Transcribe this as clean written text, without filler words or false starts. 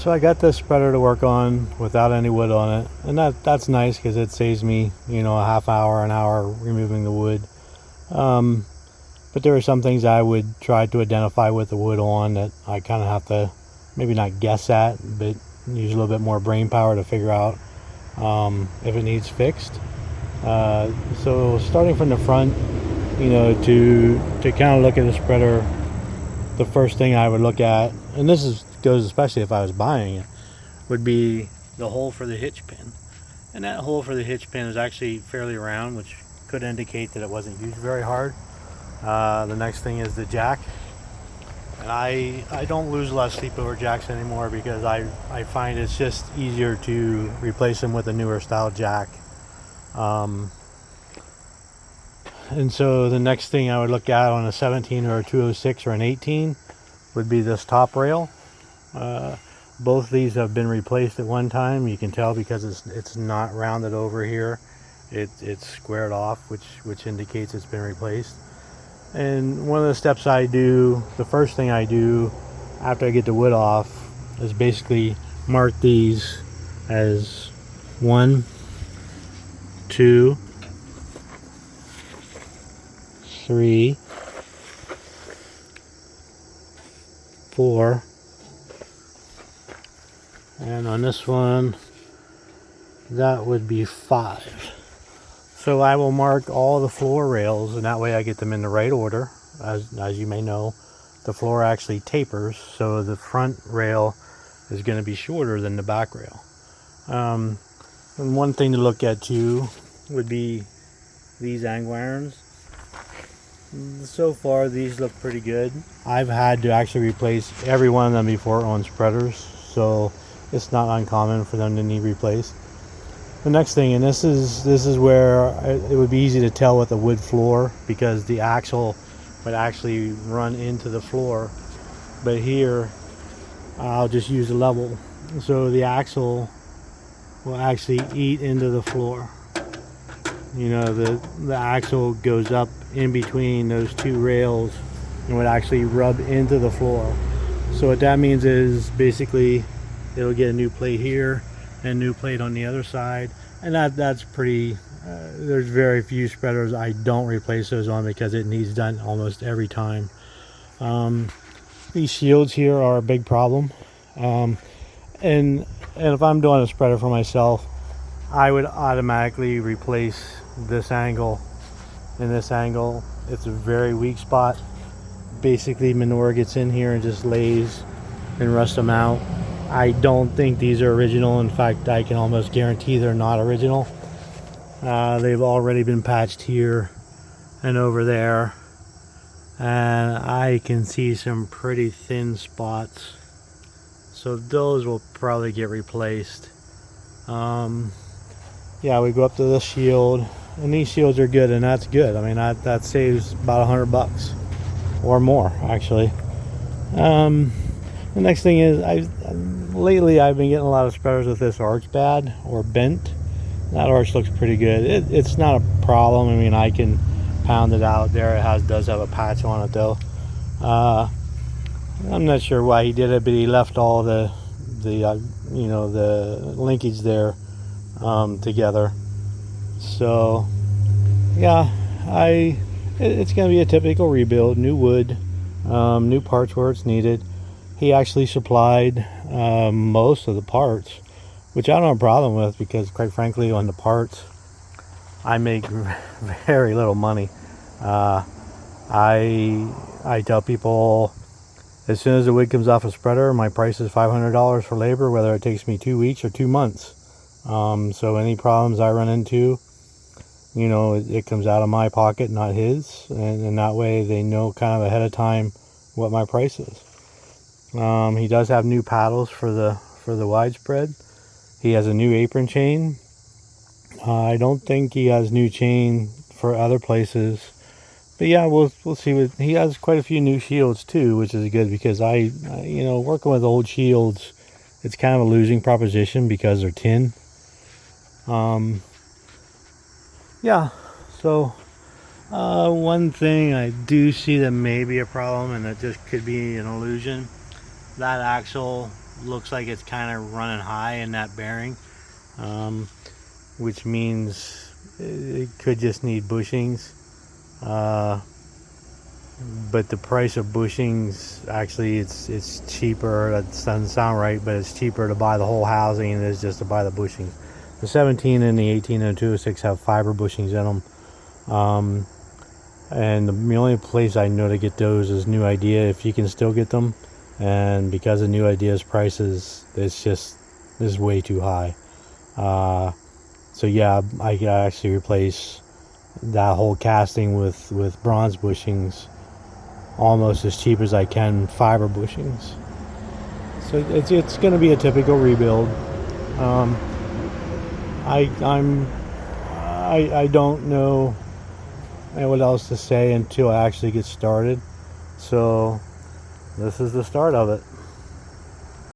So I got this spreader to work on without any wood on it, and that's nice because it saves me, a half hour, an hour removing the wood. But there are some things I would try to identify with the wood on that I kind of have to maybe not guess at, but use a little bit more brain power to figure out if it needs fixed. So starting from the front, to kind of look at the spreader, the first thing I would look at, and goes especially if I was buying it, would be the hole for the hitch pin. And that hole for the hitch pin is actually fairly round, which could indicate that it wasn't used very hard. The next thing is the jack. And I don't lose a lot of sleep over jacks anymore because I find it's just easier to replace them with a newer style jack. And so the next thing I would look at on a 17 or a 206 or an 18 would be this top rail. Both these have been replaced at one time. You can tell because it's not rounded over here. It's squared off, which indicates it's been replaced. And one of the steps the first thing I do after I get the wood off is basically mark these as 1, 2, 3, 4, and on this one that would be 5. So I will mark all the floor rails, and that way I get them in the right order. As you may know, the floor actually tapers, so the front rail is going to be shorter than the back rail. And one thing to look at too would be these angle irons. So far these look pretty good. I've had to actually replace every one of them before on spreaders, so it's not uncommon for them to need replaced. The next thing, and this is where it would be easy to tell with a wood floor because the axle would actually run into the floor, but here I'll just use a level, so the axle will actually eat into the floor. The axle goes up in between those two rails and would actually rub into the floor. So what that means is basically it'll get a new plate here and new plate on the other side, and that's pretty there's very few spreaders I don't replace those on because it needs done almost every time. These shields here are a big problem, and if I'm doing a spreader for myself, I would automatically replace this angle and this angle. It's a very weak spot. Basically manure gets in here and just lays and rusts them out. I don't think these are original. In fact, I can almost guarantee they're not original. They've already been patched here and over there, and I can see some pretty thin spots, so those will probably get replaced. Yeah, we go up to the shield, and these shields are good, and that's good. I mean, that saves about $100 or more actually. The next thing is lately I've been getting a lot of spreaders with this arch bad or bent. That arch looks pretty good. It's not a problem. I mean, I can pound it out there. It does have a patch on it though. I'm not sure why he did it, but he left all the linkage there together. So yeah, it's going to be a typical rebuild. New wood, new parts where it's needed. He actually supplied most of the parts, which I don't have a problem with because, quite frankly, on the parts I make very little money. I tell people as soon as the wood comes off a spreader, my price is $500 for labor, whether it takes me 2 weeks or 2 months. So any problems I run into, it comes out of my pocket, not his, and that way they know kind of ahead of time what my price is. He does have new paddles for the widespread. He has a new apron chain. I don't think he has new chain for other places, but yeah, we'll see. He has quite a few new shields too, which is good because I working with old shields, it's kind of a losing proposition because they're tin. Yeah, so one thing I do see that may be a problem, and that just could be an illusion. That axle looks like it's kind of running high in that bearing, which means it could just need bushings. But the price of bushings, actually, it's cheaper. That doesn't sound right, but it's cheaper to buy the whole housing than it is just to buy the bushings. The 17 and the 18 and the 206 have fiber bushings in them. And the only place I know to get those is New Idea, if you can still get them. And because of New Idea's prices, it's way too high. So yeah, I could actually replace that whole casting with bronze bushings almost as cheap as I can fiber bushings. So it's going to be a typical rebuild. I don't know what else to say until I actually get started. So this is the start of it.